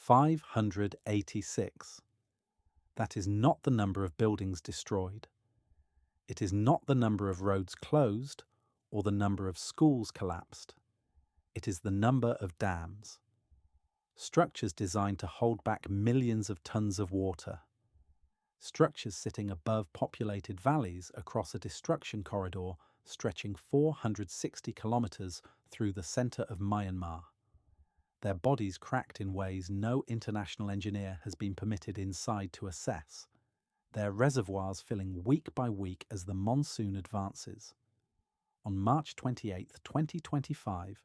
586. That is not the number of buildings destroyed. It is not the number of roads closed or the number of schools collapsed. It is the number of dams. Structures designed to hold back millions of tons of water. Structures sitting above populated valleys across a destruction corridor stretching 460 kilometers through the center of Myanmar. Their bodies cracked in ways no international engineer has been permitted inside to assess. Their reservoirs filling week by week as the monsoon advances. On March 28, 2025,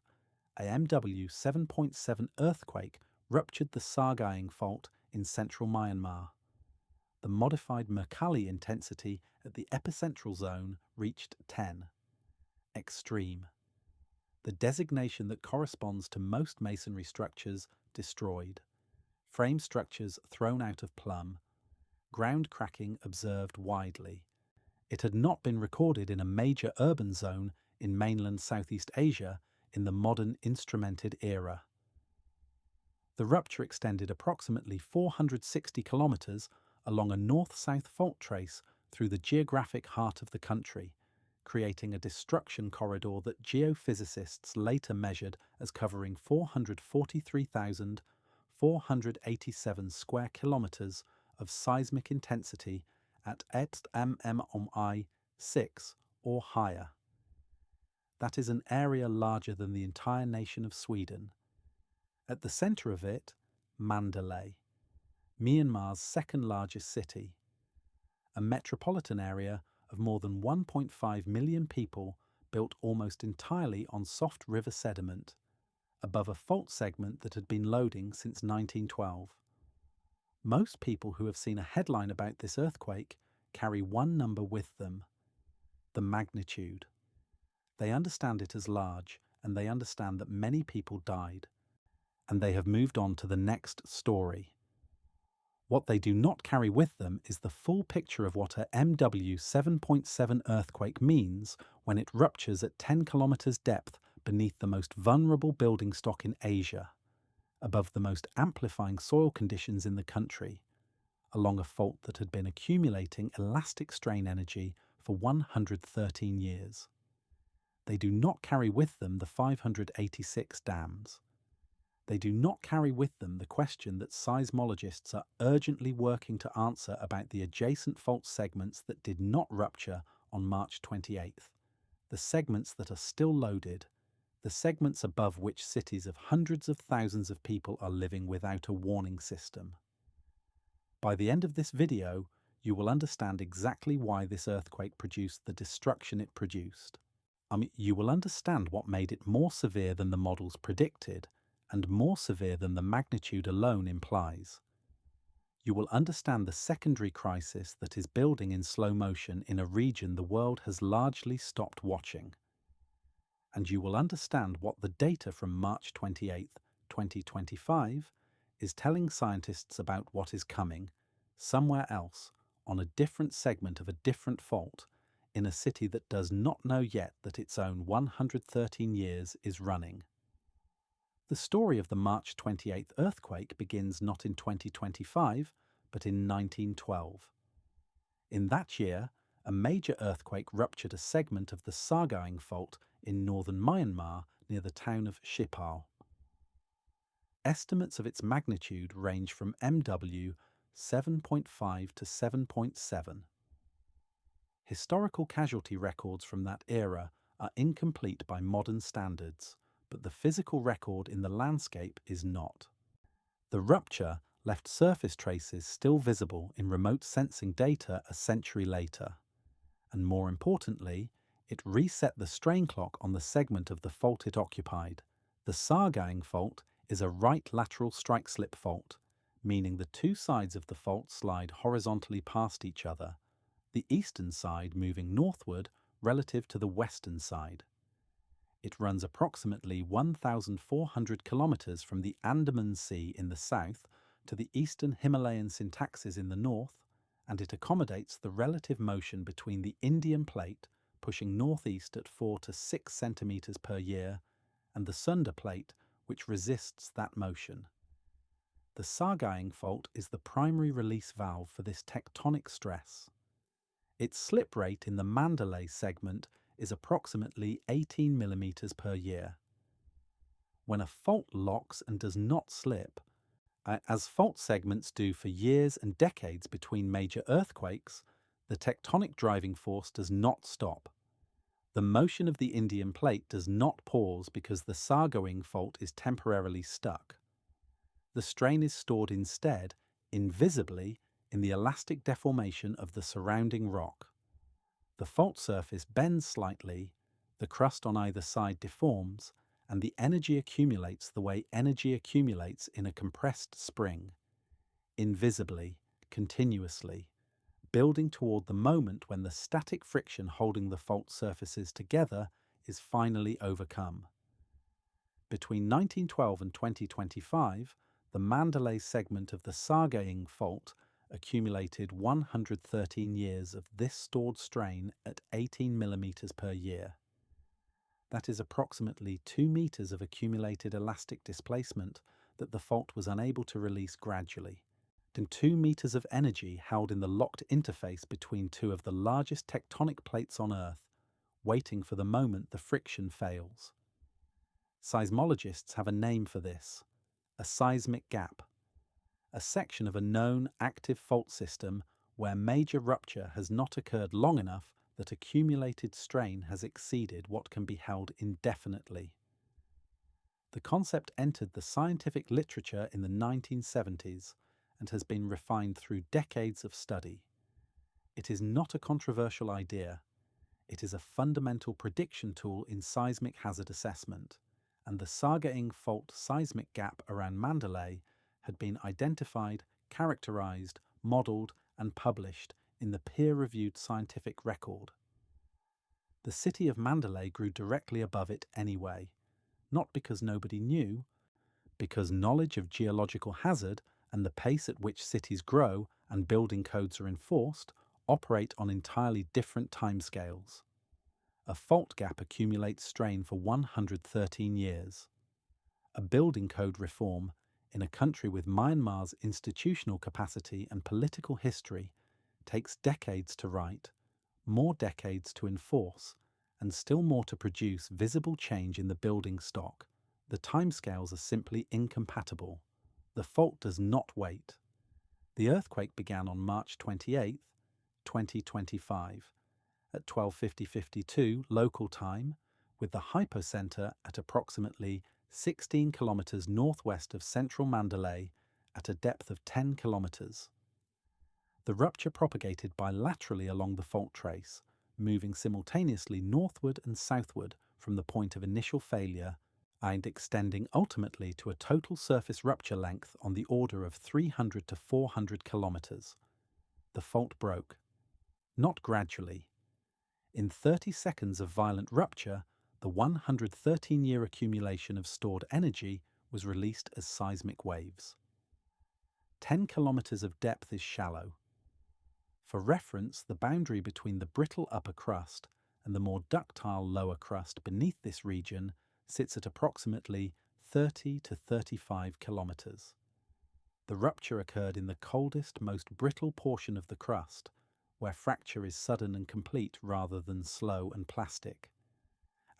a MW 7.7 earthquake ruptured the Sagaing Fault in central Myanmar. The modified Mercalli intensity at the epicentral zone reached 10. Extreme. The designation that corresponds to most masonry structures destroyed. Frame structures thrown out of plumb. Ground cracking observed widely. It had not been recorded in a major urban zone in mainland Southeast Asia in the modern instrumented era. The rupture extended approximately 460 kilometers along a north-south fault trace through the geographic heart of the country, creating a destruction corridor that geophysicists later measured as covering 443,487 square kilometers of seismic intensity at 8 mmI6 or higher. That is an area larger than the entire nation of Sweden. At the center of it, Mandalay, Myanmar's second largest city, a metropolitan area of more than 1.5 million people built almost entirely on soft river sediment, above a fault segment that had been loading since 1912. Most people who have seen a headline about this earthquake carry one number with them: the magnitude. They understand it as large, and they understand that many people died, and they have moved on to the next story. What they do not carry with them is the full picture of what a MW 7.7 earthquake means when it ruptures at 10 kilometers depth beneath the most vulnerable building stock in Asia, above the most amplifying soil conditions in the country, along a fault that had been accumulating elastic strain energy for 113 years. They do not carry with them the 586 dams. They do not carry with them the question that seismologists are urgently working to answer about the adjacent fault segments that did not rupture on March 28th, the segments that are still loaded, the segments above which cities of hundreds of thousands of people are living without a warning system. By the end of this video, you will understand exactly why this earthquake produced the destruction it produced. You will understand what made it more severe than the models predicted, and more severe than the magnitude alone implies. You will understand the secondary crisis that is building in slow motion in a region the world has largely stopped watching. And you will understand what the data from March 28, 2025 is telling scientists about what is coming, somewhere else, on a different segment of a different fault, in a city that does not know yet that its own 113 years is running. The story of the March 28th earthquake begins not in 2025, but in 1912. In that year, a major earthquake ruptured a segment of the Sagaing Fault in northern Myanmar near the town of Shipal. Estimates of its magnitude range from MW 7.5 to 7.7. Historical casualty records from that era are incomplete by modern standards, but the physical record in the landscape is not. The rupture left surface traces still visible in remote sensing data a century later, and more importantly, it reset the strain clock on the segment of the fault it occupied. The Sagaing Fault is a right lateral strike-slip fault, meaning the two sides of the fault slide horizontally past each other, the eastern side moving northward relative to the western side. It runs approximately 1,400 kilometers from the Andaman Sea in the south to the eastern Himalayan syntaxes in the north, and it accommodates the relative motion between the Indian Plate, pushing northeast at 4 to 6 centimeters per year, and the Sunda Plate, which resists that motion. The Sargaying Fault is the primary release valve for this tectonic stress. Its slip rate in the Mandalay segment is approximately 18 millimeters per year. When a fault locks and does not slip, as fault segments do for years and decades between major earthquakes, the tectonic driving force does not stop. The motion of the Indian plate does not pause because the Sargaying Fault is temporarily stuck. The strain is stored instead, invisibly, in the elastic deformation of the surrounding rock. The fault surface bends slightly, the crust on either side deforms, and the energy accumulates the way energy accumulates in a compressed spring, invisibly, continuously, building toward the moment when the static friction holding the fault surfaces together is finally overcome. Between 1912 and 2025, the Mandalay segment of the Sargaying Fault accumulated 113 years of this stored strain at 18 millimeters per year. That is approximately 2 meters of accumulated elastic displacement that the fault was unable to release gradually, and 2 meters of energy held in the locked interface between two of the largest tectonic plates on Earth, waiting for the moment the friction fails. Seismologists have a name for this: a seismic gap, a section of a known active fault system where major rupture has not occurred long enough that accumulated strain has exceeded what can be held indefinitely. The concept entered the scientific literature in the 1970s and has been refined through decades of study. It is not a controversial idea. It is a fundamental prediction tool in seismic hazard assessment, and the Sargaying Fault seismic gap around Mandalay had been identified, characterized, modeled, and published in the peer-reviewed scientific record. The city of Mandalay grew directly above it anyway, not because nobody knew, because knowledge of geological hazard and the pace at which cities grow and building codes are enforced operate on entirely different timescales. A fault gap accumulates strain for 113 years. A building code reform in a country with Myanmar's institutional capacity and political history takes decades to write, more decades to enforce, and still more to produce visible change in the building stock. The timescales are simply incompatible. The fault does not wait. The earthquake began on March 28, 2025, at 12:50:52 local time, with the hypocenter at approximately 16 kilometers northwest of central Mandalay at a depth of 10 kilometers. The rupture propagated bilaterally along the fault trace, moving simultaneously northward and southward from the point of initial failure and extending ultimately to a total surface rupture length on the order of 300 to 400 kilometers. The fault broke. Not gradually. In 30 seconds of violent rupture, the 113-year accumulation of stored energy was released as seismic waves. 10 kilometers of depth is shallow. For reference, the boundary between the brittle upper crust and the more ductile lower crust beneath this region sits at approximately 30 to 35 kilometers. The rupture occurred in the coldest, most brittle portion of the crust, where fracture is sudden and complete rather than slow and plastic.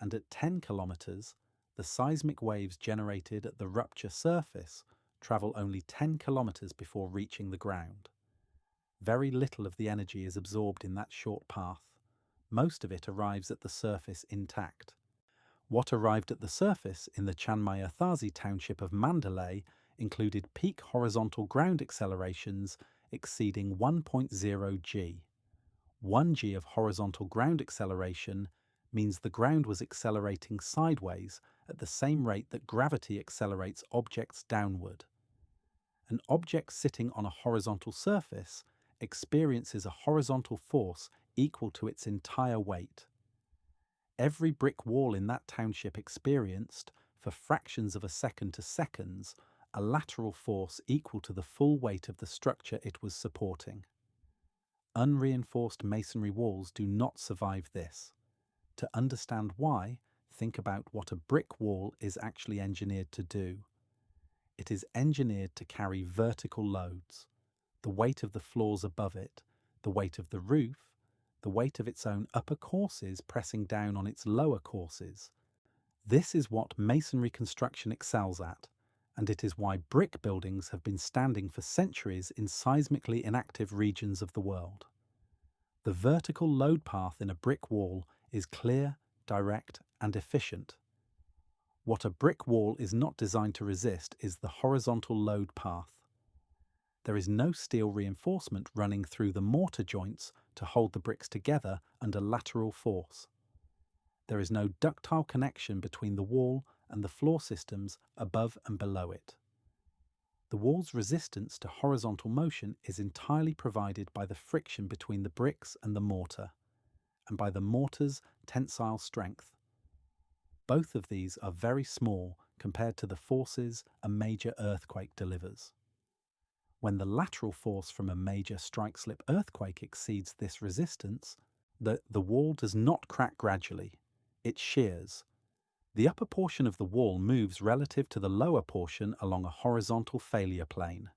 And at 10 kilometers, the seismic waves generated at the rupture surface travel only 10 kilometers before reaching the ground. Very little of the energy is absorbed in that short path. Most of it arrives at the surface intact. What arrived at the surface in the Chanmayathazi township of Mandalay included peak horizontal ground accelerations exceeding 1.0 g. 1 g of horizontal ground acceleration means the ground was accelerating sideways at the same rate that gravity accelerates objects downward. An object sitting on a horizontal surface experiences a horizontal force equal to its entire weight. Every brick wall in that township experienced, for fractions of a second to seconds, a lateral force equal to the full weight of the structure it was supporting. Unreinforced masonry walls do not survive this. To understand why, think about what a brick wall is actually engineered to do. it is engineered to carry vertical loads, the weight of the floors above it, the weight of the roof, the weight of its own upper courses pressing down on its lower courses. This is what masonry construction excels at, and it is why brick buildings have been standing for centuries in seismically inactive regions of the world. The vertical load path in a brick wall is clear, direct, and efficient. What a brick wall is not designed to resist is the horizontal load path. There is no steel reinforcement running through the mortar joints to hold the bricks together under lateral force. There is no ductile connection between the wall and the floor systems above and below it. The wall's resistance to horizontal motion is entirely provided by the friction between the bricks and the mortar, and by the mortar's tensile strength. Both of these are very small compared to the forces a major earthquake delivers. When the lateral force from a major strike-slip earthquake exceeds this resistance, the wall does not crack gradually. It shears. The upper portion of the wall moves relative to the lower portion along a horizontal failure plane,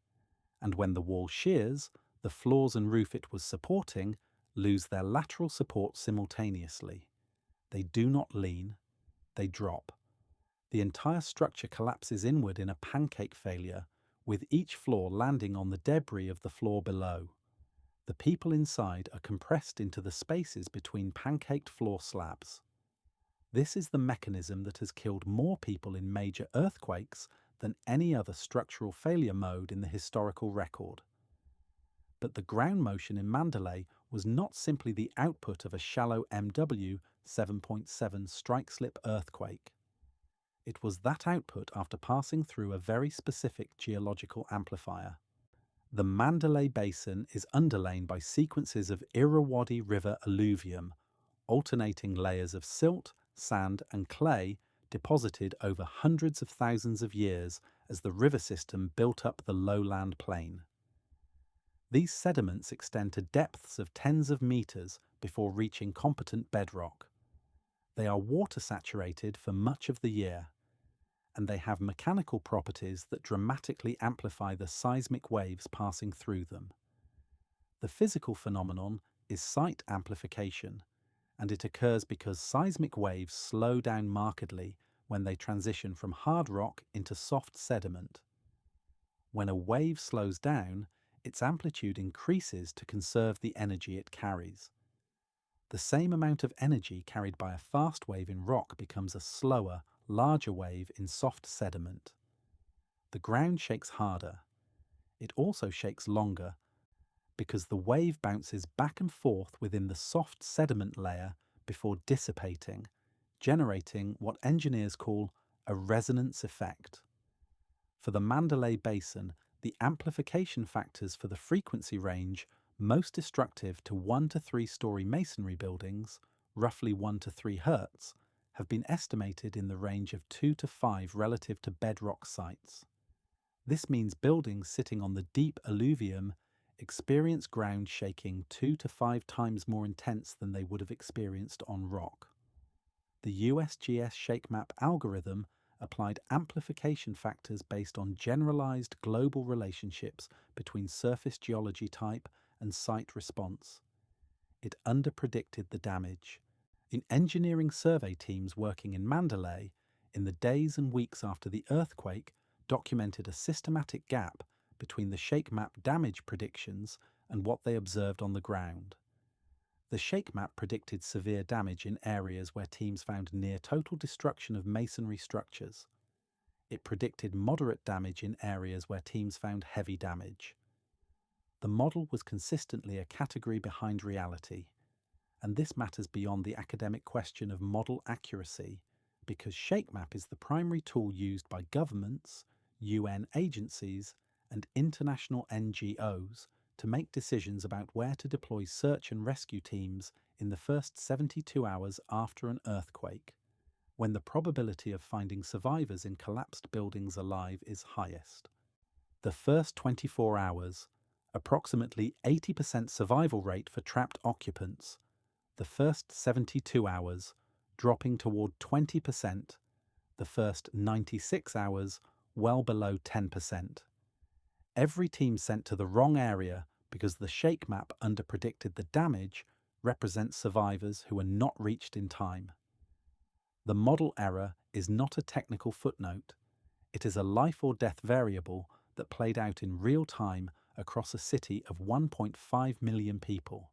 and when the wall shears, the floors and roof it was supporting lose their lateral support simultaneously. They do not lean, they drop. The entire structure collapses inward in a pancake failure, with each floor landing on the debris of the floor below. The people inside are compressed into the spaces between pancaked floor slabs. This is the mechanism that has killed more people in major earthquakes than any other structural failure mode in the historical record. But the ground motion in Mandalay was not simply the output of a shallow MW 7.7 strike-slip earthquake. It was that output after passing through a very specific geological amplifier. The Mandalay Basin is underlain by sequences of Irrawaddy River alluvium, alternating layers of silt, sand and clay deposited over hundreds of thousands of years as the river system built up the lowland plain. These sediments extend to depths of tens of meters before reaching competent bedrock. They are water-saturated for much of the year, and they have mechanical properties that dramatically amplify the seismic waves passing through them. The physical phenomenon is site amplification, and it occurs because seismic waves slow down markedly when they transition from hard rock into soft sediment. When a wave slows down, its amplitude increases to conserve the energy it carries. The same amount of energy carried by a fast wave in rock becomes a slower, larger wave in soft sediment. The ground shakes harder. It also shakes longer because the wave bounces back and forth within the soft sediment layer before dissipating, generating what engineers call a resonance effect. For the Mandalay Basin, the amplification factors for the frequency range most destructive to 1 to 3 story masonry buildings, roughly 1 to 3 Hz, have been estimated in the range of 2 to 5 relative to bedrock sites. This means buildings sitting on the deep alluvium experience ground shaking 2 to 5 times more intense than they would have experienced on rock. The USGS ShakeMap algorithm applied amplification factors based on generalized global relationships between surface geology type and site response. It underpredicted the damage. In engineering survey teams working in Mandalay, in the days and weeks after the earthquake, documented a systematic gap between the ShakeMap damage predictions and what they observed on the ground. The ShakeMap predicted severe damage in areas where teams found near total destruction of masonry structures. It predicted moderate damage in areas where teams found heavy damage. The model was consistently a category behind reality, and this matters beyond the academic question of model accuracy, because ShakeMap is the primary tool used by governments, UN agencies, and international NGOs to make decisions about where to deploy search and rescue teams in the first 72 hours after an earthquake, when the probability of finding survivors in collapsed buildings alive is highest. The first 24 hours, approximately 80% survival rate for trapped occupants. The first 72 hours, dropping toward 20%. The first 96 hours, well below 10%. Every team sent to the wrong area because the shake map underpredicted the damage represents survivors who are not reached in time. The model error is not a technical footnote. It is a life or death variable that played out in real time across a city of 1.5 million people.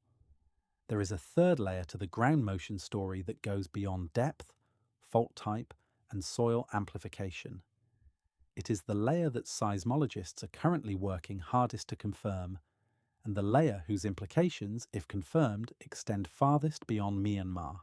There is a third layer to the ground motion story that goes beyond depth, fault type, and soil amplification. It is the layer that seismologists are currently working hardest to confirm, and the layer whose implications, if confirmed, extend farthest beyond Myanmar.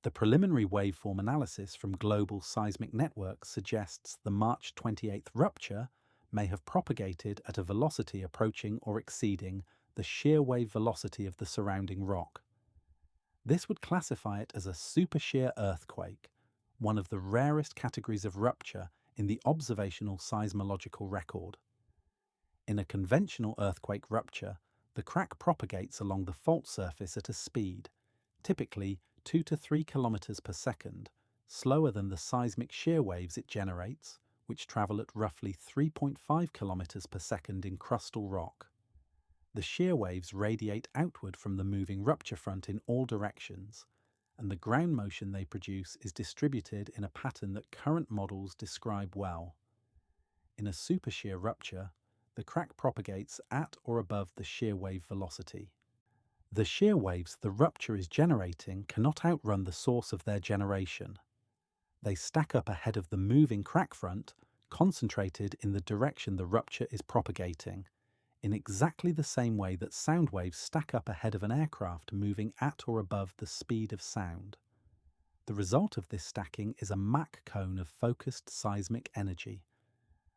The preliminary waveform analysis from global seismic networks suggests the March 28th rupture may have propagated at a velocity approaching or exceeding the shear wave velocity of the surrounding rock. This would classify it as a supershear earthquake, one of the rarest categories of rupture in the observational seismological record. In a conventional earthquake rupture, the crack propagates along the fault surface at a speed, typically 2 to 3 kilometers per second, slower than the seismic shear waves it generates, which travel at roughly 3.5 kilometers per second in crustal rock. The shear waves radiate outward from the moving rupture front in all directions, and the ground motion they produce is distributed in a pattern that current models describe well. In a supershear rupture, the crack propagates at or above the shear wave velocity. The shear waves the rupture is generating cannot outrun the source of their generation. They stack up ahead of the moving crack front, concentrated in the direction the rupture is propagating, in exactly the same way that sound waves stack up ahead of an aircraft moving at or above the speed of sound. The result of this stacking is a Mach cone of focused seismic energy,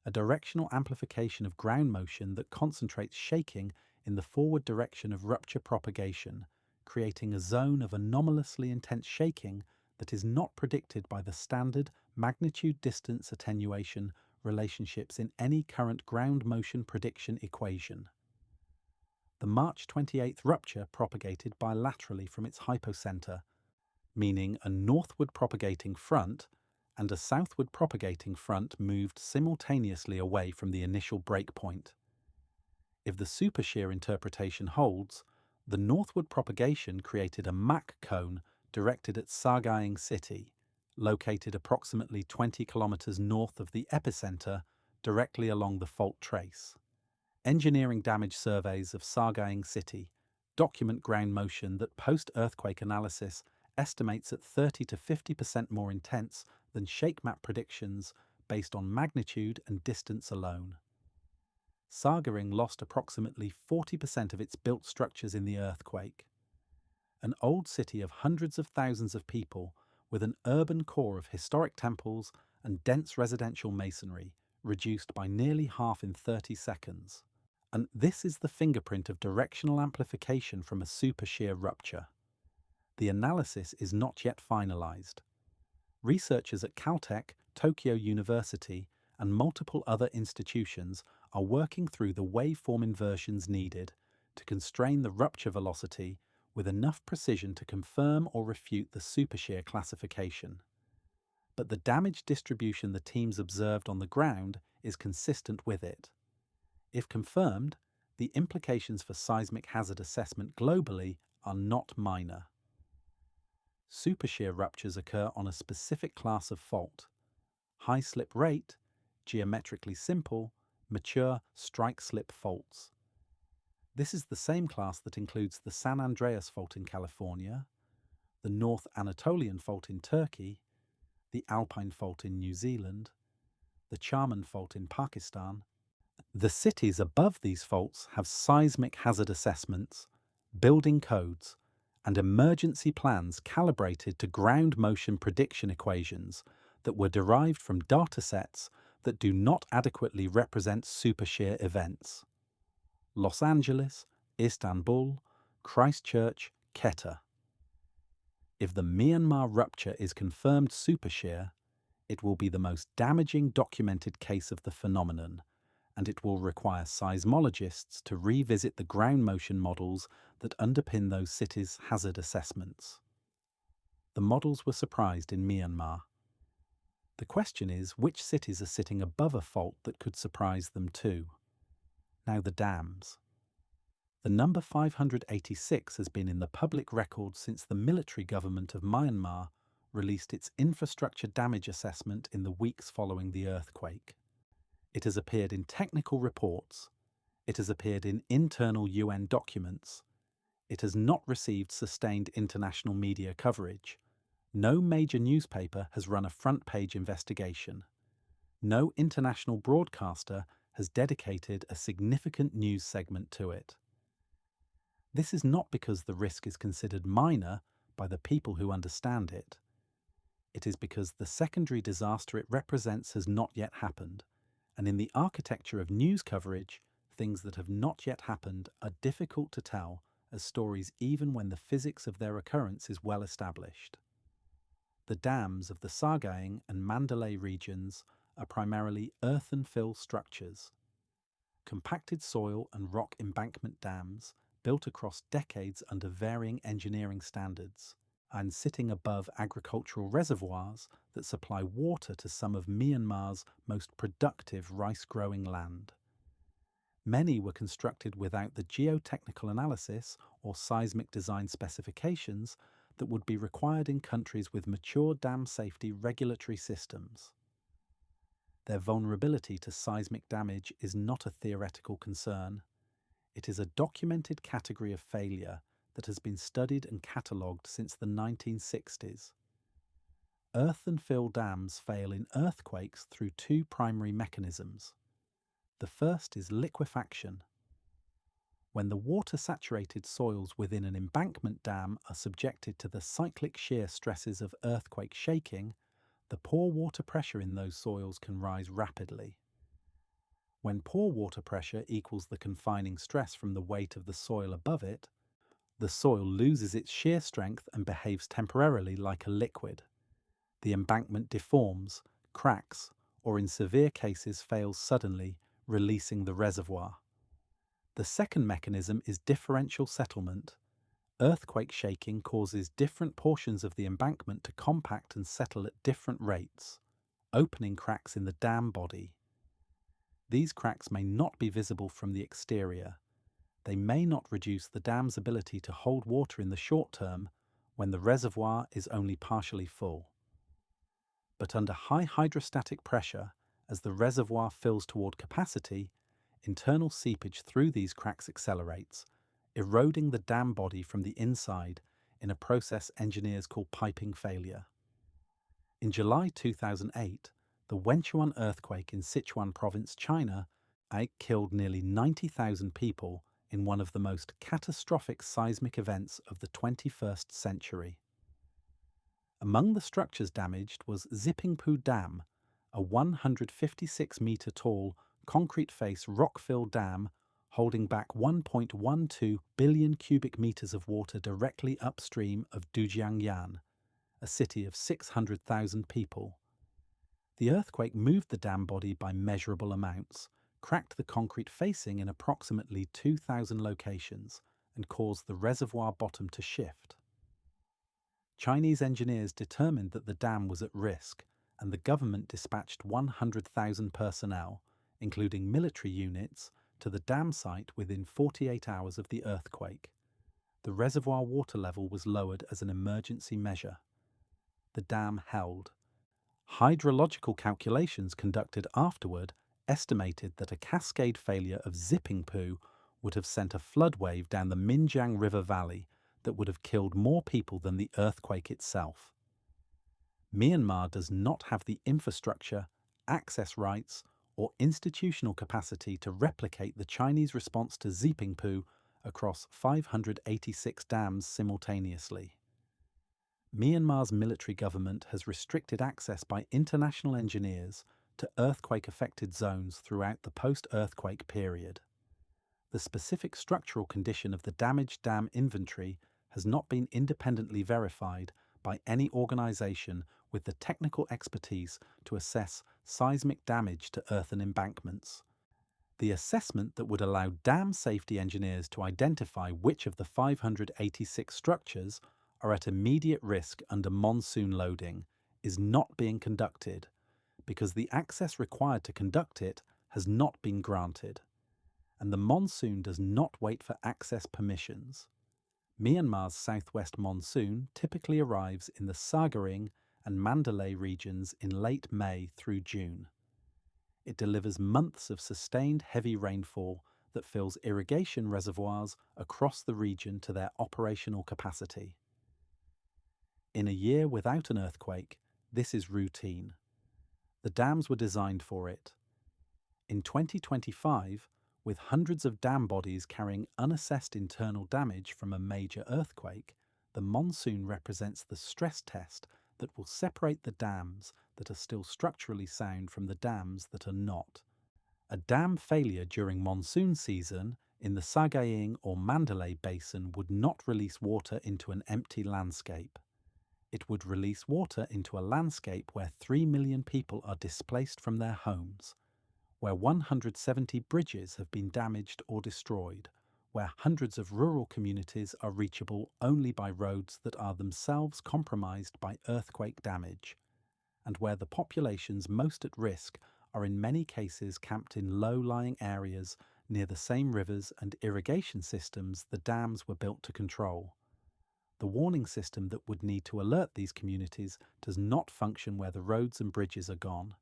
a directional amplification of ground motion that concentrates shaking in the forward direction of rupture propagation, creating a zone of anomalously intense shaking that is not predicted by the standard magnitude-distance attenuation relationships in any current ground motion prediction equation. The March 28th rupture propagated bilaterally from its hypocenter, meaning a northward propagating front and a southward propagating front moved simultaneously away from the initial breakpoint. If the supershear interpretation holds, the northward propagation created a Mach cone directed at Sagaing City, located approximately 20 kilometers north of the epicenter, directly along the fault trace. Engineering damage surveys of Sagaing City document ground motion that post-earthquake analysis estimates at 30 to 50% more intense than shake map predictions based on magnitude and distance alone. Sagaing lost approximately 40% of its built structures in the earthquake. An old city of hundreds of thousands of people with an urban core of historic temples and dense residential masonry, reduced by nearly half in 30 seconds. And this is the fingerprint of directional amplification from a supershear rupture. The analysis is not yet finalized. Researchers at Caltech, Tokyo University, and multiple other institutions are working through the waveform inversions needed to constrain the rupture velocity with enough precision to confirm or refute the supershear classification. But the damage distribution the teams observed on the ground is consistent with it. If confirmed, the implications for seismic hazard assessment globally are not minor. Supershear ruptures occur on a specific class of fault: high slip rate, geometrically simple, mature strike-slip faults. This is the same class that includes the San Andreas Fault in California, the North Anatolian Fault in Turkey, the Alpine Fault in New Zealand, the Charman Fault in Pakistan. The cities above these faults have seismic hazard assessments, building codes, and emergency plans calibrated to ground motion prediction equations that were derived from datasets that do not adequately represent supershear events. Los Angeles, Istanbul, Christchurch, Quetta. If the Myanmar rupture is confirmed supershear, it will be the most damaging documented case of the phenomenon, and it will require seismologists to revisit the ground motion models that underpin those cities' hazard assessments. The models were surprised in Myanmar. The question is, which cities are sitting above a fault that could surprise them too? Now the dams. The number 586 has been in the public record since the military government of Myanmar released its infrastructure damage assessment in the weeks following the earthquake. It has appeared in technical reports. It has appeared in internal UN documents. It has not received sustained international media coverage. No major newspaper has run a front-page investigation. No international broadcaster has dedicated a significant news segment to it. This is not because the risk is considered minor by the people who understand it. It is because the secondary disaster it represents has not yet happened, and in the architecture of news coverage, things that have not yet happened are difficult to tell as stories even when the physics of their occurrence is well established. The dams of the Sagaing and Mandalay regions are primarily earthen-fill structures. Compacted soil and rock embankment dams built across decades under varying engineering standards and sitting above agricultural reservoirs that supply water to some of Myanmar's most productive rice-growing land. Many were constructed without the geotechnical analysis or seismic design specifications that would be required in countries with mature dam safety regulatory systems. Their vulnerability to seismic damage is not a theoretical concern. It is a documented category of failure that has been studied and catalogued since the 1960s. Earthen-fill dams fail in earthquakes through two primary mechanisms. The first is liquefaction. When the water-saturated soils within an embankment dam are subjected to the cyclic shear stresses of earthquake shaking, the pore water pressure in those soils can rise rapidly. When pore water pressure equals the confining stress from the weight of the soil above it, the soil loses its shear strength and behaves temporarily like a liquid. The embankment deforms, cracks, or in severe cases fails suddenly, releasing the reservoir. The second mechanism is differential settlement. Earthquake shaking causes different portions of the embankment to compact and settle at different rates, opening cracks in the dam body. These cracks may not be visible from the exterior. They may not reduce the dam's ability to hold water in the short term when the reservoir is only partially full. But under high hydrostatic pressure, as the reservoir fills toward capacity, internal seepage through these cracks accelerates, eroding the dam body from the inside in a process engineers call piping failure. In July 2008, the Wenchuan earthquake in Sichuan province, China, killed nearly 90,000 people in one of the most catastrophic seismic events of the 21st century. Among the structures damaged was Zipingpu Dam, a 156-metre tall, concrete-face rock-filled dam holding back 1.12 billion cubic metres of water directly upstream of Dujiangyan, a city of 600,000 people. The earthquake moved the dam body by measurable amounts, cracked the concrete facing in approximately 2,000 locations, and caused the reservoir bottom to shift. Chinese engineers determined that the dam was at risk, and the government dispatched 100,000 personnel, including military units, to the dam site within 48 hours of the earthquake. The reservoir water level was lowered as an emergency measure. The dam held. Hydrological calculations conducted afterward estimated that a cascade failure of Zipingpu would have sent a flood wave down the Minjiang River Valley that would have killed more people than the earthquake itself. Myanmar does not have the infrastructure, access rights, or institutional capacity to replicate the Chinese response to Zipingpu across 586 dams simultaneously. Myanmar's military government has restricted access by international engineers to earthquake-affected zones throughout the post-earthquake period. The specific structural condition of the damaged dam inventory has not been independently verified by any organization with the technical expertise to assess seismic damage to earthen embankments. The assessment that would allow dam safety engineers to identify which of the 586 structures are at immediate risk under monsoon loading is not being conducted because the access required to conduct it has not been granted, and the monsoon does not wait for access permissions. Myanmar's southwest monsoon typically arrives in the Sagaing and Mandalay regions in late May through June. It delivers months of sustained heavy rainfall that fills irrigation reservoirs across the region to their operational capacity. In a year without an earthquake, this is routine. The dams were designed for it. In 2025, with hundreds of dam bodies carrying unassessed internal damage from a major earthquake, the monsoon represents the stress test that will separate the dams that are still structurally sound from the dams that are not. A dam failure during monsoon season in the Sagaing or Mandalay basin would not release water into an empty landscape. It would release water into a landscape where 3 million people are displaced from their homes, where 170 bridges have been damaged or destroyed, where hundreds of rural communities are reachable only by roads that are themselves compromised by earthquake damage, and where the populations most at risk are in many cases camped in low-lying areas near the same rivers and irrigation systems the dams were built to control. The warning system that would need to alert these communities does not function where the roads and bridges are gone.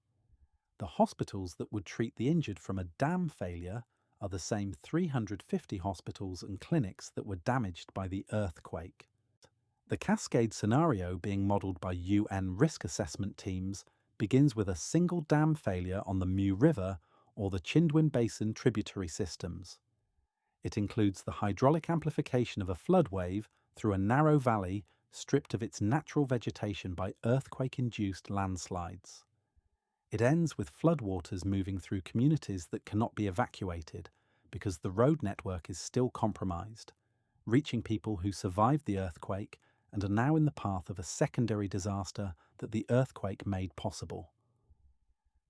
The hospitals that would treat the injured from a dam failure are the same 350 hospitals and clinics that were damaged by the earthquake. The cascade scenario being modelled by UN risk assessment teams begins with a single dam failure on the Mu River or the Chindwin Basin tributary systems. It includes the hydraulic amplification of a flood wave through a narrow valley stripped of its natural vegetation by earthquake-induced landslides. It ends with floodwaters moving through communities that cannot be evacuated because the road network is still compromised, reaching people who survived the earthquake and are now in the path of a secondary disaster that the earthquake made possible.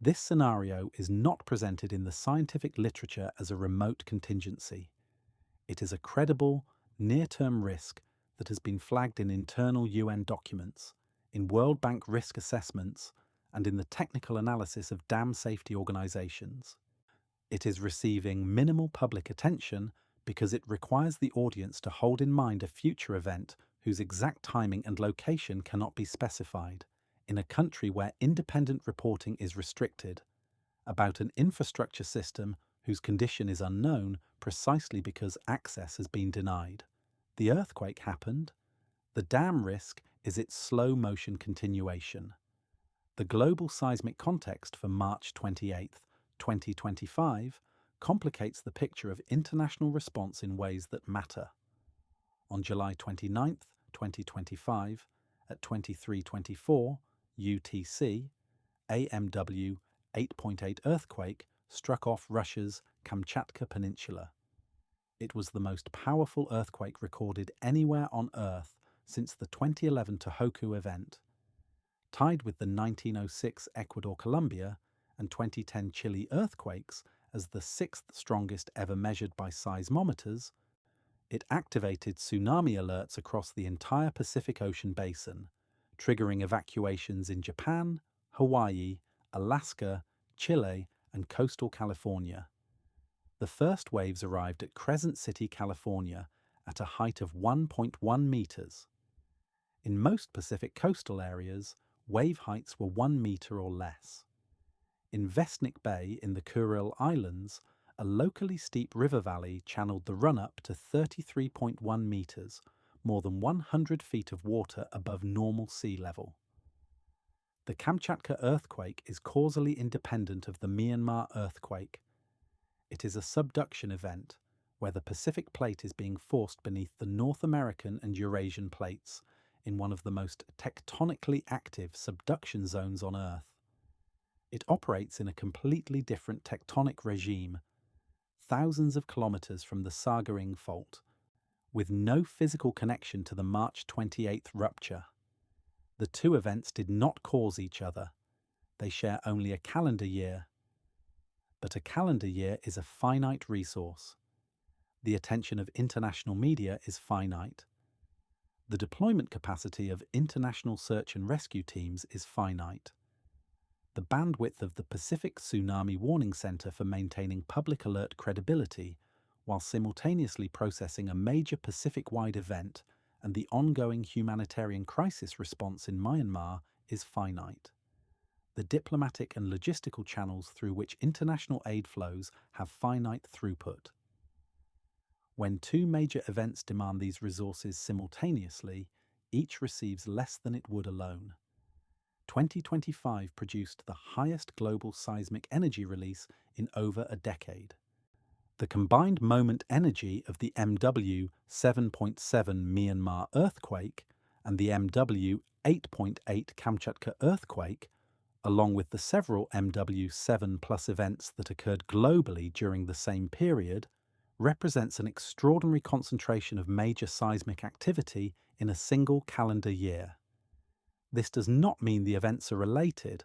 This scenario is not presented in the scientific literature as a remote contingency. It is a credible, near-term risk that has been flagged in internal UN documents, in World Bank risk assessments, and in the technical analysis of dam safety organisations. It is receiving minimal public attention because it requires the audience to hold in mind a future event whose exact timing and location cannot be specified, in a country where independent reporting is restricted, about an infrastructure system whose condition is unknown precisely because access has been denied. The earthquake happened. The dam risk is its slow-motion continuation. The global seismic context for March 28, 2025 complicates the picture of international response in ways that matter. On July 29, 2025, at 23:24 UTC, AMW 8.8 earthquake struck off Russia's Kamchatka Peninsula. It was the most powerful earthquake recorded anywhere on Earth since the 2011 Tohoku event. Tied with the 1906 Ecuador-Colombia and 2010 Chile earthquakes as the sixth strongest ever measured by seismometers, it activated tsunami alerts across the entire Pacific Ocean basin, triggering evacuations in Japan, Hawaii, Alaska, Chile, and coastal California. The first waves arrived at Crescent City, California, at a height of 1.1 meters. In most Pacific coastal areas, wave heights were 1 meter or less. In Vestnik Bay in the Kuril Islands, a locally steep river valley channeled the run-up to 33.1 meters, more than 100 feet of water above normal sea level. The Kamchatka earthquake is causally independent of the Myanmar earthquake. It is a subduction event, where the Pacific plate is being forced beneath the North American and Eurasian plates, in one of the most tectonically active subduction zones on Earth. It operates in a completely different tectonic regime, thousands of kilometers from the Sagaing Fault, with no physical connection to the March 28th rupture. The two events did not cause each other. They share only a calendar year. But a calendar year is a finite resource. The attention of international media is finite. The deployment capacity of international search and rescue teams is finite. the bandwidth of the Pacific Tsunami Warning Center for maintaining public alert credibility while simultaneously processing a major Pacific-wide event and the ongoing humanitarian crisis response in Myanmar is finite. The diplomatic and logistical channels through which international aid flows have finite throughput. When two major events demand these resources simultaneously, each receives less than it would alone. 2025 produced the highest global seismic energy release in over a decade. The combined moment energy of the MW 7.7 Myanmar earthquake and the MW 8.8 Kamchatka earthquake, along with the several MW 7+ events that occurred globally during the same period, represents an extraordinary concentration of major seismic activity in a single calendar year. This does not mean the events are related.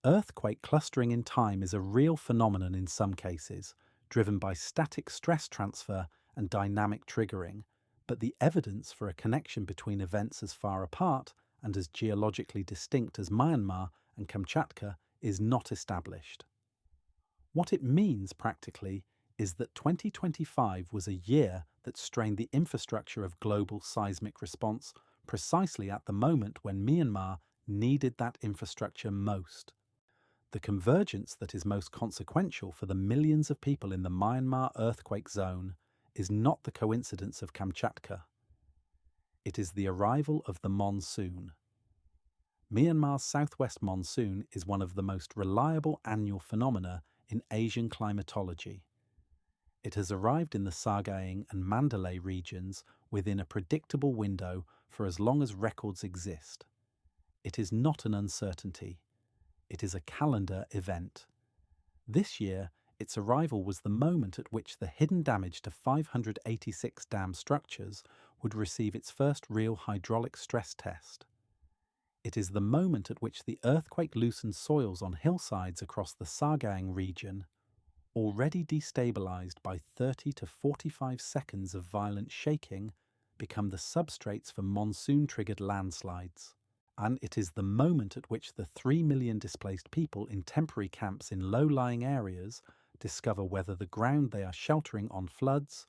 Earthquake clustering in time is a real phenomenon in some cases, driven by static stress transfer and dynamic triggering, but the evidence for a connection between events as far apart and as geologically distinct as Myanmar and Kamchatka is not established. What it means practically is that 2025 was a year that strained the infrastructure of global seismic response precisely at the moment when Myanmar needed that infrastructure most. The convergence that is most consequential for the millions of people in the Myanmar earthquake zone is not the coincidence of Kamchatka. It is the arrival of the monsoon. Myanmar's southwest monsoon is one of the most reliable annual phenomena in Asian climatology. It has arrived in the Sagaing and Mandalay regions within a predictable window for as long as records exist. It is not an uncertainty. It is a calendar event. This year, its arrival was the moment at which the hidden damage to 586 dam structures would receive its first real hydraulic stress test. It is the moment at which the earthquake loosened soils on hillsides across the Sagaing region, already destabilized by 30 to 45 seconds of violent shaking, become the substrates for monsoon-triggered landslides. And it is the moment at which the 3 million displaced people in temporary camps in low-lying areas discover whether the ground they are sheltering on floods,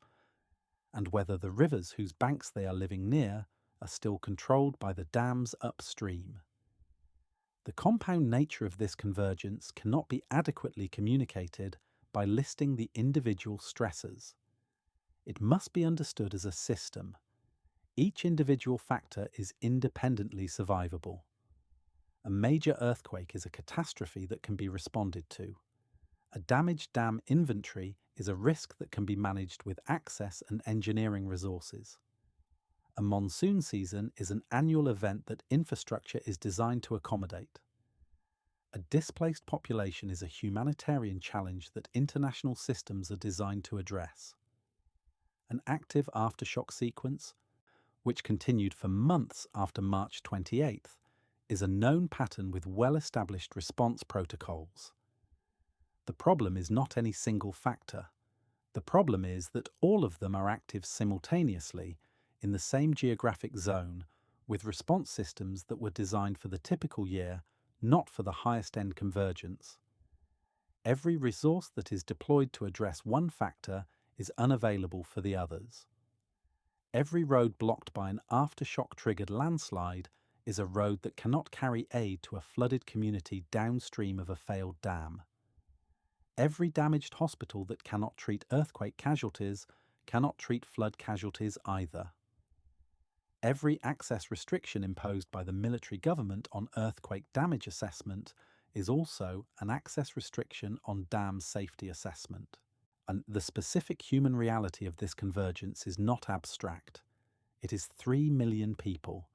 and whether the rivers whose banks they are living near are still controlled by the dams upstream. The compound nature of this convergence cannot be adequately communicated by listing the individual stressors. It must be understood as a system. Each individual factor is independently survivable. A major earthquake is a catastrophe that can be responded to. A damaged dam inventory is a risk that can be managed with access and engineering resources. A monsoon season is an annual event that infrastructure is designed to accommodate. A displaced population is a humanitarian challenge that international systems are designed to address. An active aftershock sequence, which continued for months after March 28th, is a known pattern with well-established response protocols. The problem is not any single factor. The problem is that all of them are active simultaneously in the same geographic zone, with response systems that were designed for the typical year, not for the highest-end convergence. Every resource that is deployed to address one factor is unavailable for the others. Every road blocked by an aftershock-triggered landslide is a road that cannot carry aid to a flooded community downstream of a failed dam. Every damaged hospital that cannot treat earthquake casualties cannot treat flood casualties either. Every access restriction imposed by the military government on earthquake damage assessment is also an access restriction on dam safety assessment. And the specific human reality of this convergence is not abstract. It is 3 million people,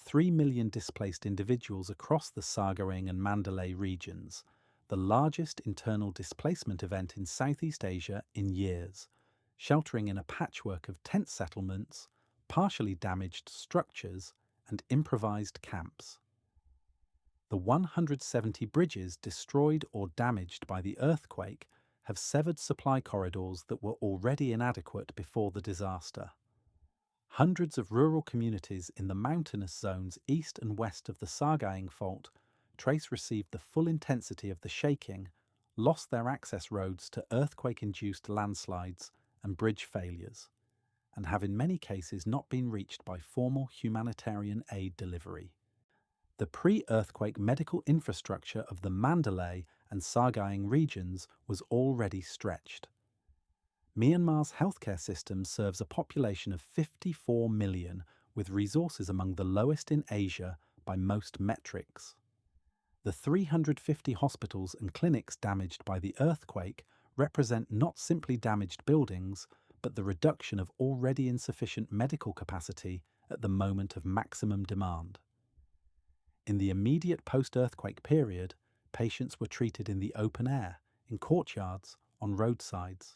3 million displaced individuals across the Sagaing and Mandalay regions, the largest internal displacement event in Southeast Asia in years, sheltering in a patchwork of tent settlements, partially damaged structures, and improvised camps. The 170 bridges destroyed or damaged by the earthquake have severed supply corridors that were already inadequate before the disaster. Hundreds of rural communities in the mountainous zones east and west of the Sagaing Fault Trace received the full intensity of the shaking, lost their access roads to earthquake-induced landslides and bridge failures, and have in many cases not been reached by formal humanitarian aid delivery. The pre-earthquake medical infrastructure of the Mandalay and Sagaing regions was already stretched. Myanmar's healthcare system serves a population of 54 million, with resources among the lowest in Asia by most metrics. The 350 hospitals and clinics damaged by the earthquake represent not simply damaged buildings, but the reduction of already insufficient medical capacity at the moment of maximum demand. In the immediate post-earthquake period, patients were treated in the open air, in courtyards, on roadsides.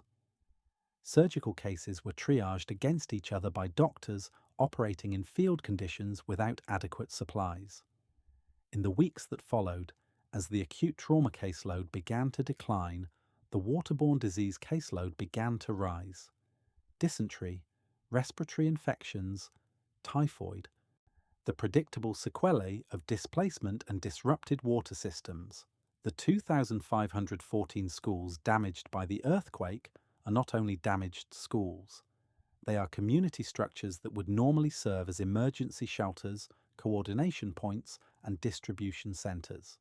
Surgical cases were triaged against each other by doctors operating in field conditions without adequate supplies. In the weeks that followed, as the acute trauma caseload began to decline, the waterborne disease caseload began to rise. Dysentery, respiratory infections, typhoid, the predictable sequelae of displacement and disrupted water systems. The 2,514 schools damaged by the earthquake are not only damaged schools, they are community structures that would normally serve as emergency shelters, coordination points, and distribution centres.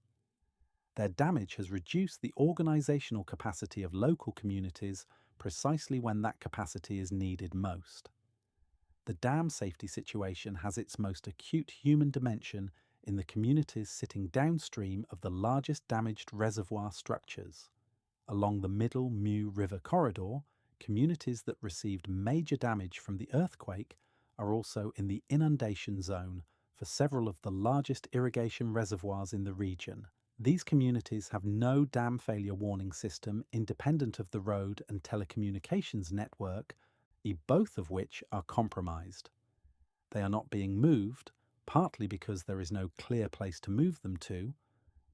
Their damage has reduced the organisational capacity of local communities precisely when that capacity is needed most. The dam safety situation has its most acute human dimension in the communities sitting downstream of the largest damaged reservoir structures. Along the Middle Mu River corridor, communities that received major damage from the earthquake are also in the inundation zone for several of the largest irrigation reservoirs in the region. These communities have no dam failure warning system independent of the road and telecommunications network, both of which are compromised. They are not being moved, partly because there is no clear place to move them to,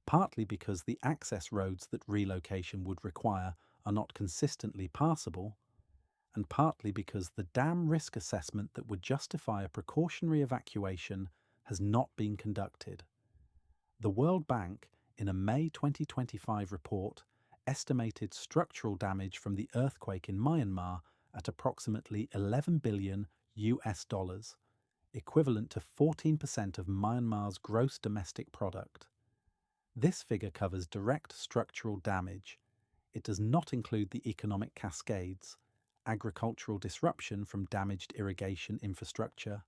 partly because the access roads that relocation would require are not consistently passable, and partly because the dam risk assessment that would justify a precautionary evacuation has not been conducted. The World Bank, in a May 2025 report, estimated structural damage from the earthquake in Myanmar at approximately $11 billion, equivalent to 14% of Myanmar's gross domestic product. This figure covers direct structural damage. It does not include the economic cascades, agricultural disruption from damaged irrigation infrastructure,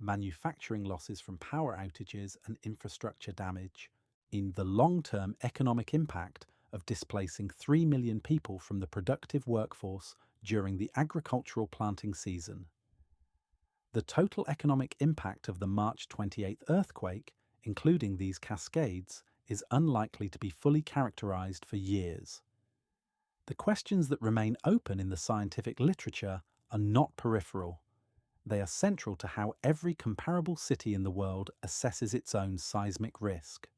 manufacturing losses from power outages and infrastructure damage, in the long-term economic impact of displacing 3 million people from the productive workforce during the agricultural planting season. The total economic impact of the March 28 earthquake, including these cascades, is unlikely to be fully characterized for years. The questions that remain open in the scientific literature are not peripheral. They are central to how every comparable city in the world assesses its own seismic risk.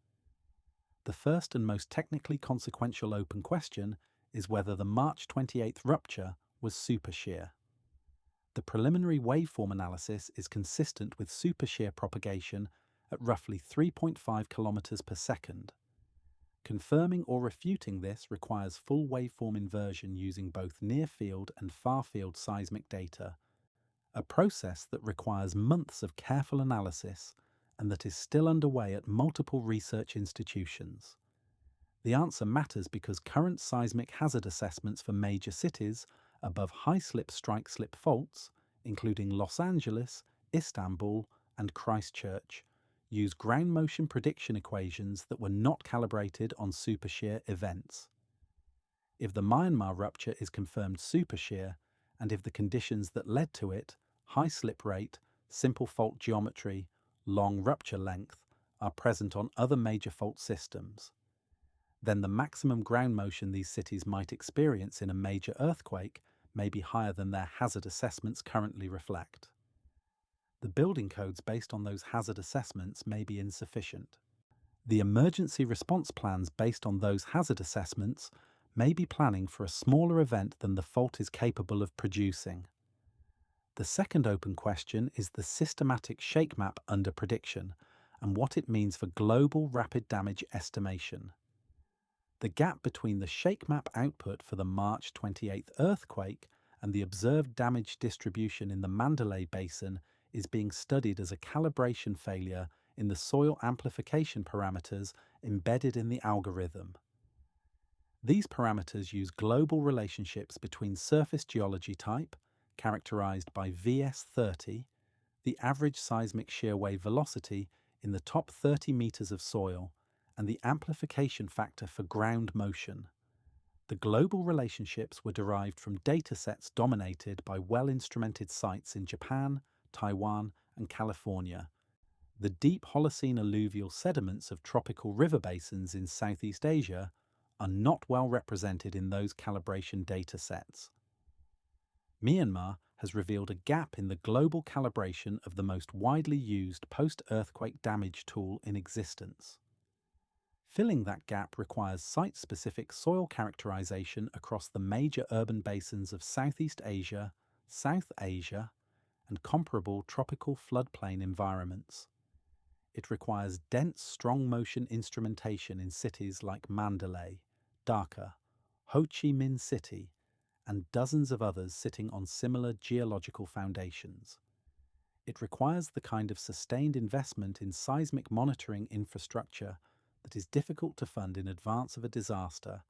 The first and most technically consequential open question is whether the March 28th rupture was supershear. The preliminary waveform analysis is consistent with supershear propagation at roughly 3.5 kilometers per second. Confirming or refuting this requires full waveform inversion using both near-field and far-field seismic data, a process that requires months of careful analysis and that is still underway at multiple research institutions. The answer matters because current seismic hazard assessments for major cities above high-slip strike-slip faults, including Los Angeles, Istanbul, and Christchurch, use ground motion prediction equations that were not calibrated on supershear events. If the Myanmar rupture is confirmed supershear, and if the conditions that led to it, high slip rate, simple fault geometry, long rupture length, are present on other major fault systems, then the maximum ground motion these cities might experience in a major earthquake may be higher than their hazard assessments currently reflect. The building codes based on those hazard assessments may be insufficient. The emergency response plans based on those hazard assessments may be planning for a smaller event than the fault is capable of producing. The second open question is the systematic shake map under prediction, and what it means for global rapid damage estimation. The gap between the ShakeMap output for the March 28th earthquake and the observed damage distribution in the Mandalay Basin is being studied as a calibration failure in the soil amplification parameters embedded in the algorithm. These parameters use global relationships between surface geology type, characterized by VS30, the average seismic shear wave velocity in the top 30 meters of soil, and the amplification factor for ground motion. The global relationships were derived from datasets dominated by well-instrumented sites in Japan, Taiwan, and California. The deep Holocene alluvial sediments of tropical river basins in Southeast Asia are not well represented in those calibration datasets. Myanmar has revealed a gap in the global calibration of the most widely used post-earthquake damage tool in existence. Filling that gap requires site-specific soil characterization across the major urban basins of Southeast Asia, South Asia, and comparable tropical floodplain environments. It requires dense, strong-motion instrumentation in cities like Mandalay, Dhaka, Ho Chi Minh City, and dozens of others sitting on similar geological foundations. It requires the kind of sustained investment in seismic monitoring infrastructure that is difficult to fund in advance of a disaster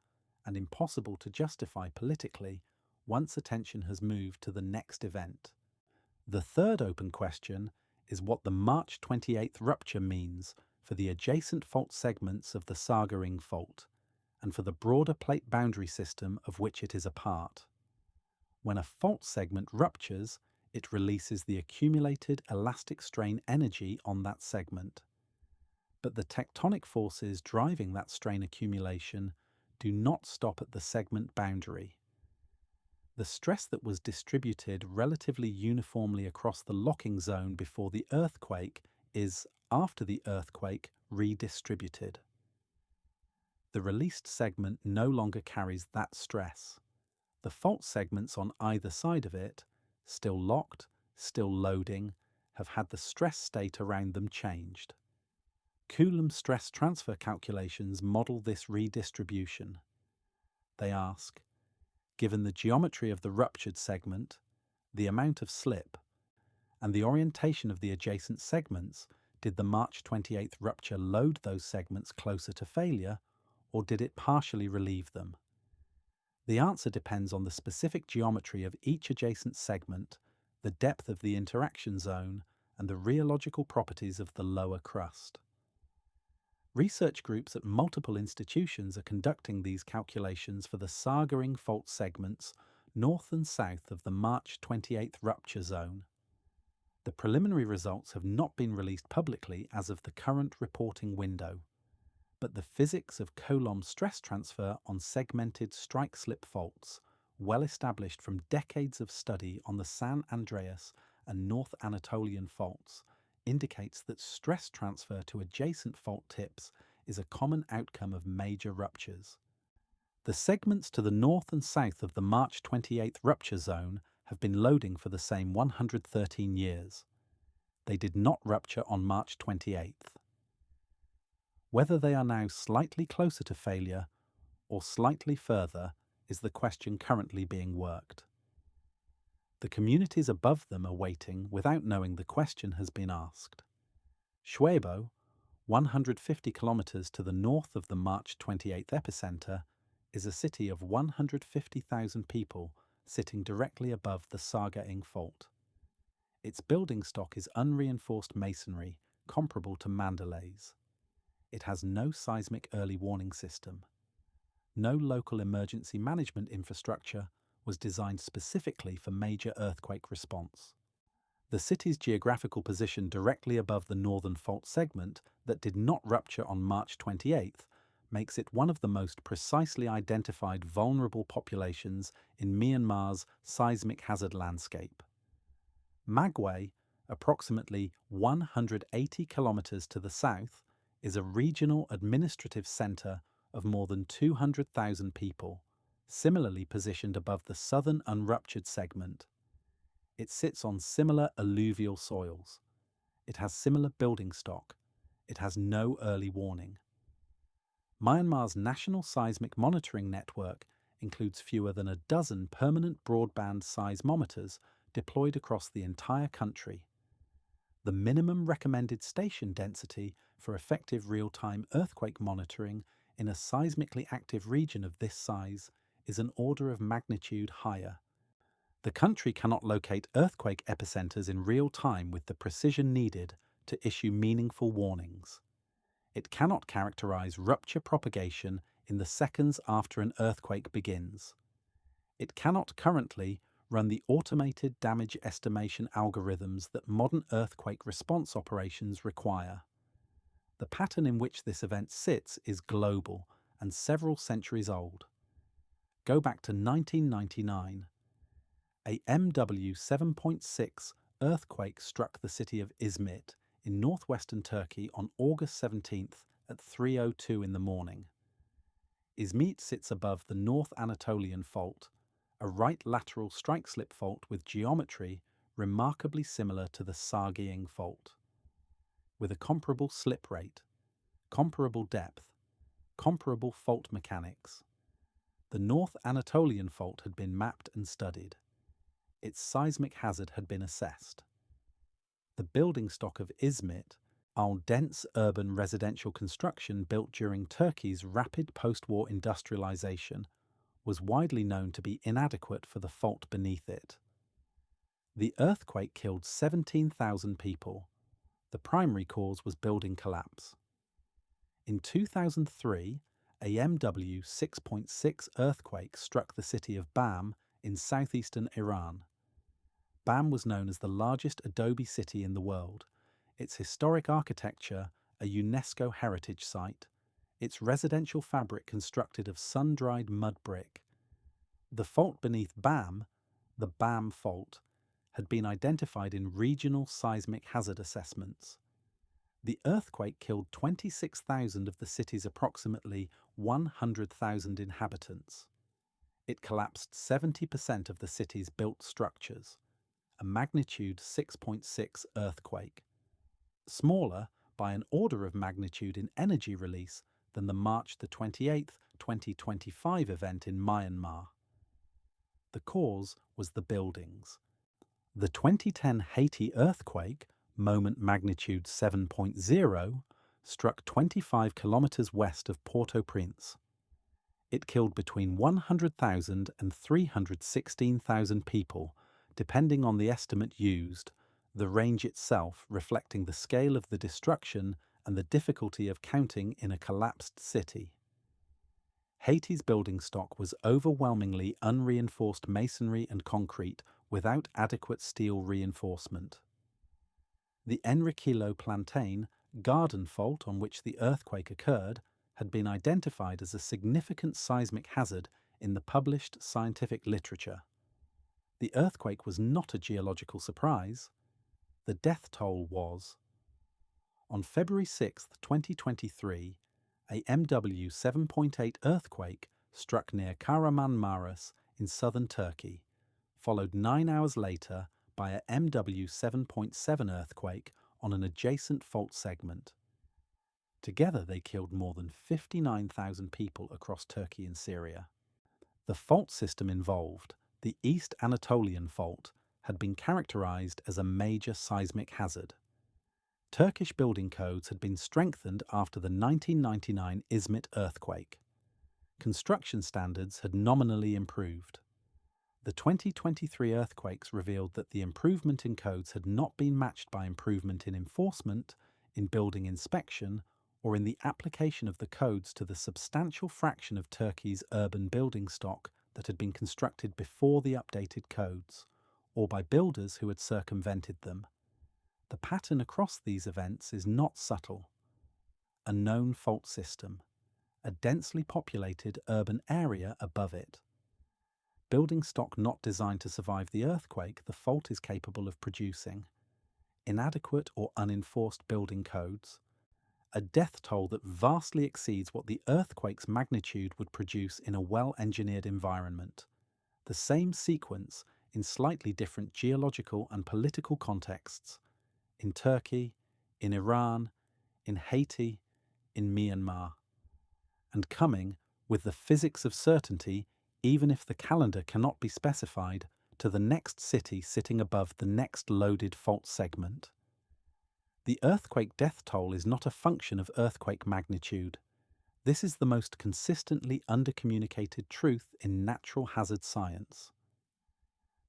and impossible to justify politically once attention has moved to the next event. The third open question is what the March 28th rupture means for the adjacent fault segments of the Sagaing Fault and for the broader plate boundary system of which it is a part. When a fault segment ruptures, it releases the accumulated elastic strain energy on that segment. But the tectonic forces driving that strain accumulation do not stop at the segment boundary. The stress that was distributed relatively uniformly across the locking zone before the earthquake is, after the earthquake, redistributed. The released segment no longer carries that stress. The fault segments on either side of it, still locked, still loading, have had the stress state around them changed. Coulomb stress transfer calculations model this redistribution. They ask, given the geometry of the ruptured segment, the amount of slip, and the orientation of the adjacent segments, did the March 28th rupture load those segments closer to failure, or did it partially relieve them? The answer depends on the specific geometry of each adjacent segment, the depth of the interaction zone, and the rheological properties of the lower crust. Research groups at multiple institutions are conducting these calculations for the Sagaing fault segments north and south of the March 28th rupture zone. The preliminary results have not been released publicly as of the current reporting window, but the physics of Coulomb stress transfer on segmented strike-slip faults, well established from decades of study on the San Andreas and North Anatolian faults, indicates that stress transfer to adjacent fault tips is a common outcome of major ruptures. The segments to the north and south of the March 28th rupture zone have been loading for the same 113 years. They did not rupture on March 28th. Whether they are now slightly closer to failure or slightly further is the question currently being worked. The communities above them are waiting without knowing the question has been asked. Schwebo, 150 kilometers to the north of the March 28th epicenter, is a city of 150,000 people sitting directly above the Sagaing Fault. Its building stock is unreinforced masonry comparable to Mandalay's. It has no seismic early warning system. No local emergency management infrastructure was designed specifically for major earthquake response. The city's geographical position directly above the northern fault segment that did not rupture on March 28th makes it one of the most precisely identified vulnerable populations in Myanmar's seismic hazard landscape. Magway, approximately 180 kilometers to the south, is a regional administrative centre of more than 200,000 people, similarly positioned above the southern unruptured segment. It sits on similar alluvial soils. It has similar building stock. It has no early warning. Myanmar's National Seismic Monitoring Network includes fewer than a dozen permanent broadband seismometers deployed across the entire country. The minimum recommended station density for effective real-time earthquake monitoring in a seismically active region of this size is an order of magnitude higher. The country cannot locate earthquake epicenters in real time with the precision needed to issue meaningful warnings. It cannot characterize rupture propagation in the seconds after an earthquake begins. It cannot currently run the automated damage estimation algorithms that modern earthquake response operations require. The pattern in which this event sits is global and several centuries old. Go back to 1999. A MW 7.6 earthquake struck the city of Izmit in northwestern Turkey on August 17th at 3:02 in the morning. Izmit sits above the North Anatolian Fault, a right lateral strike-slip fault with geometry remarkably similar to the Sargeying Fault. With a comparable slip rate, comparable depth, comparable fault mechanics, the North Anatolian Fault had been mapped and studied. Its seismic hazard had been assessed. The building stock of Izmit, our dense urban residential construction built during Turkey's rapid post-war industrialization, was widely known to be inadequate for the fault beneath it. The earthquake killed 17,000 people. The primary cause was building collapse. In 2003, a MW 6.6 earthquake struck the city of Bam in southeastern Iran. Bam was known as the largest adobe city in the world, its historic architecture a UNESCO heritage site, its residential fabric constructed of sun-dried mud brick. The fault beneath Bam, the Bam Fault, had been identified in regional seismic hazard assessments. The earthquake killed 26,000 of the city's approximately 100,000 inhabitants. It collapsed 70% of the city's built structures, a magnitude 6.6 earthquake, smaller by an order of magnitude in energy release than the March 28, 2025 event in Myanmar. The cause was the buildings. The 2010 Haiti earthquake, moment magnitude 7.0, struck 25 kilometers west of Port-au-Prince. It killed between 100,000 and 316,000 people, depending on the estimate used, the range itself reflecting the scale of the destruction and the difficulty of counting in a collapsed city. Haiti's building stock was overwhelmingly unreinforced masonry and concrete without adequate steel reinforcement. The Enriquillo Plantain garden fault on which the earthquake occurred had been identified as a significant seismic hazard in the published scientific literature. The earthquake was not a geological surprise. The death toll was. On February 6, 2023, a MW 7.8 earthquake struck near Kahramanmaraş in southern Turkey, followed 9 hours later by a MW 7.7 earthquake on an adjacent fault segment. Together they killed more than 59,000 people across Turkey and Syria. The fault system involved, the East Anatolian Fault, had been characterized as a major seismic hazard. Turkish building codes had been strengthened after the 1999 Izmit earthquake. Construction standards had nominally improved. The 2023 earthquakes revealed that the improvement in codes had not been matched by improvement in enforcement, in building inspection, or in the application of the codes to the substantial fraction of Turkey's urban building stock that had been constructed before the updated codes, or by builders who had circumvented them. The pattern across these events is not subtle. A known fault system, a densely populated urban area above it. Building stock not designed to survive the earthquake the fault is capable of producing. Inadequate or unenforced building codes. A death toll that vastly exceeds what the earthquake's magnitude would produce in a well-engineered environment. The same sequence in slightly different geological and political contexts. In Turkey, in Iran, in Haiti, in Myanmar, and coming, with the physics of certainty, even if the calendar cannot be specified, to the next city sitting above the next loaded fault segment. The earthquake death toll is not a function of earthquake magnitude. This is the most consistently undercommunicated truth in natural hazard science.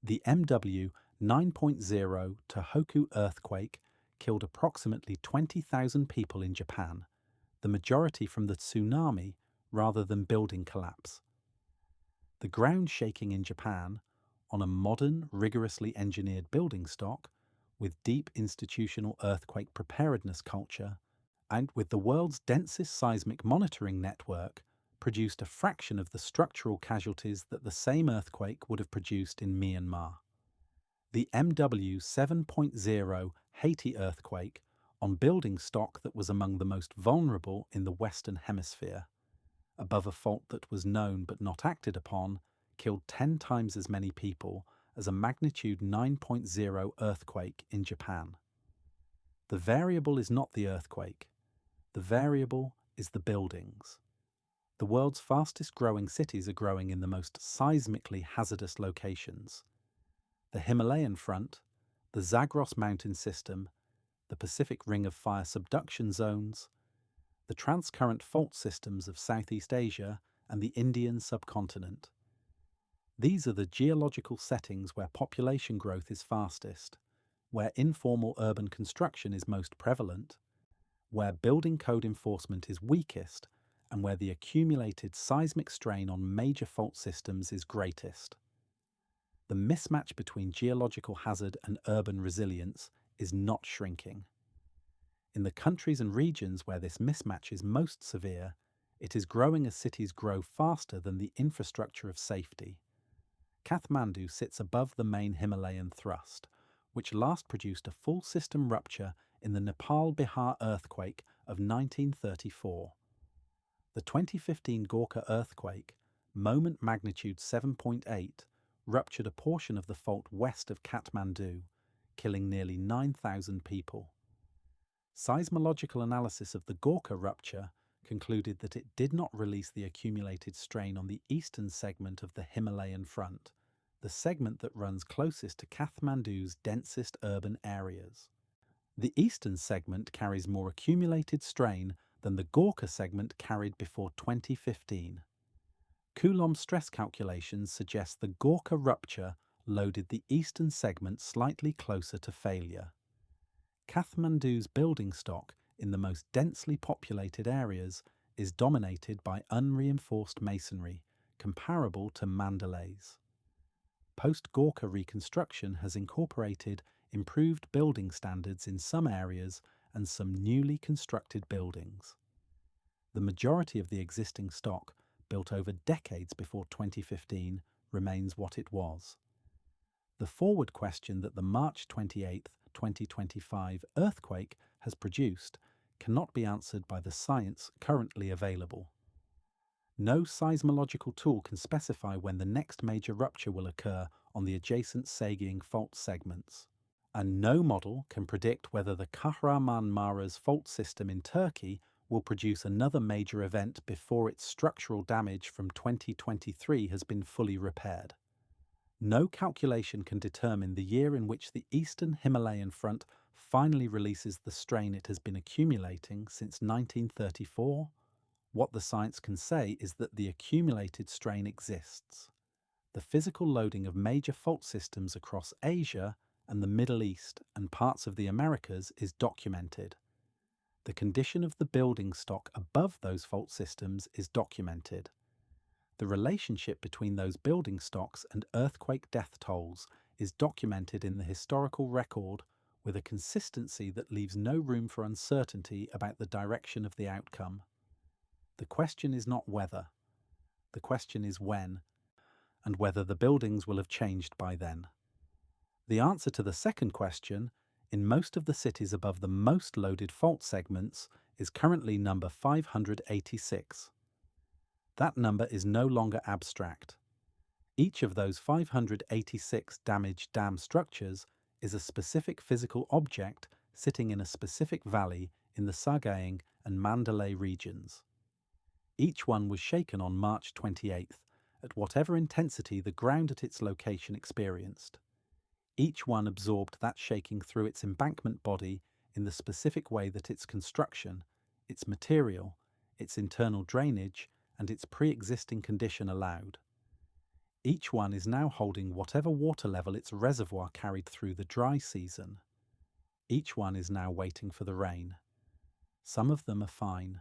The MW 9.0 Tohoku earthquake killed approximately 20,000 people in Japan, the majority from the tsunami rather than building collapse. The ground shaking in Japan, on a modern, rigorously engineered building stock, with deep institutional earthquake preparedness culture, and with the world's densest seismic monitoring network, produced a fraction of the structural casualties that the same earthquake would have produced in Myanmar. The MW 7.0 Haiti earthquake, on building stock that was among the most vulnerable in the Western Hemisphere, above a fault that was known but not acted upon, killed 10 times as many people as a magnitude 9.0 earthquake in Japan. The variable is not the earthquake. The variable is the buildings. The world's fastest growing cities are growing in the most seismically hazardous locations. The Himalayan front, the Zagros mountain system, the Pacific Ring of Fire subduction zones, the transcurrent fault systems of Southeast Asia and the Indian subcontinent. These are the geological settings where population growth is fastest, where informal urban construction is most prevalent, where building code enforcement is weakest, and where the accumulated seismic strain on major fault systems is greatest. The mismatch between geological hazard and urban resilience is not shrinking. In the countries and regions where this mismatch is most severe, it is growing as cities grow faster than the infrastructure of safety. Kathmandu sits above the main Himalayan thrust, which last produced a full system rupture in the Nepal-Bihar earthquake of 1934. The 2015 Gorkha earthquake, moment magnitude 7.8, ruptured a portion of the fault west of Kathmandu, killing nearly 9,000 people. Seismological analysis of the Gorkha rupture concluded that it did not release the accumulated strain on the eastern segment of the Himalayan front, the segment that runs closest to Kathmandu's densest urban areas. The eastern segment carries more accumulated strain than the Gorkha segment carried before 2015. Coulomb stress calculations suggest the Gorkha rupture loaded the eastern segment slightly closer to failure. Kathmandu's building stock in the most densely populated areas is dominated by unreinforced masonry, comparable to Mandalay's. Post-Gorkha reconstruction has incorporated improved building standards in some areas and some newly constructed buildings. The majority of the existing stock, built over decades before 2015, remains what it was. The forward question that the March 28, 2025 earthquake has produced cannot be answered by the science currently available. No seismological tool can specify when the next major rupture will occur on the adjacent sagging fault segments, and no model can predict whether the Kahramanmaraş fault system in Turkey will produce another major event before its structural damage from 2023 has been fully repaired. No calculation can determine the year in which the eastern Himalayan front finally releases the strain it has been accumulating since 1934. What the science can say is that the accumulated strain exists. The physical loading of major fault systems across Asia and the Middle East and parts of the Americas is documented. The condition of the building stock above those fault systems is documented. The relationship between those building stocks and earthquake death tolls is documented in the historical record with a consistency that leaves no room for uncertainty about the direction of the outcome. The question is not whether. The question is when, and whether the buildings will have changed by then. The answer to the second question, in most of the cities above the most loaded fault segments, is currently number 586. That number is no longer abstract. Each of those 586 damaged dam structures is a specific physical object sitting in a specific valley in the Sagaing and Mandalay regions. Each one was shaken on March 28th, at whatever intensity the ground at its location experienced. Each one absorbed that shaking through its embankment body in the specific way that its construction, its material, its internal drainage, and its pre-existing condition allowed. Each one is now holding whatever water level its reservoir carried through the dry season. Each one is now waiting for the rain. Some of them are fine.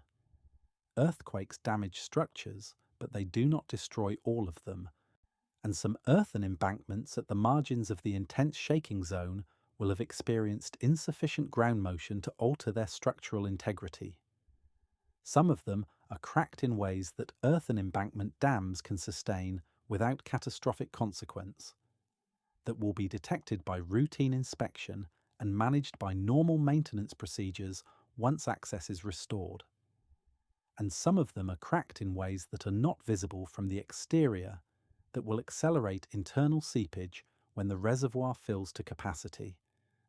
Earthquakes damage structures, but they do not destroy all of them, and some earthen embankments at the margins of the intense shaking zone will have experienced insufficient ground motion to alter their structural integrity. Some of them are cracked in ways that earthen embankment dams can sustain without catastrophic consequence, that will be detected by routine inspection and managed by normal maintenance procedures once access is restored. And some of them are cracked in ways that are not visible from the exterior, that will accelerate internal seepage when the reservoir fills to capacity,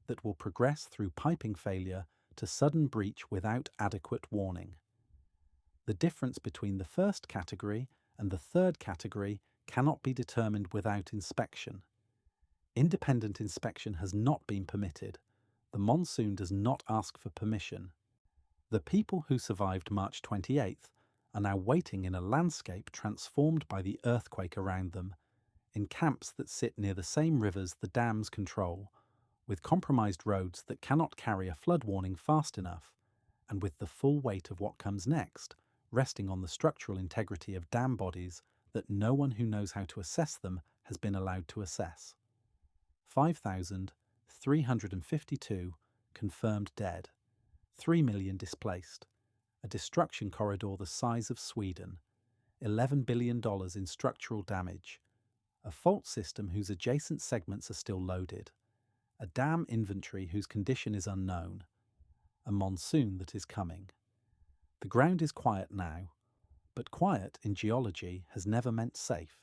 that will progress through piping failure to sudden breach without adequate warning. The difference between the first category and the third category cannot be determined without inspection. Independent inspection has not been permitted. The monsoon does not ask for permission. The people who survived March 28th are now waiting in a landscape transformed by the earthquake around them, in camps that sit near the same rivers the dams control, with compromised roads that cannot carry a flood warning fast enough, and with the full weight of what comes next resting on the structural integrity of dam bodies that no one who knows how to assess them has been allowed to assess. 5,352 confirmed dead, 3 million displaced, a destruction corridor the size of Sweden, $11 billion in structural damage, a fault system whose adjacent segments are still loaded, a dam inventory whose condition is unknown, a monsoon that is coming. The ground is quiet now, but quiet in geology has never meant safe.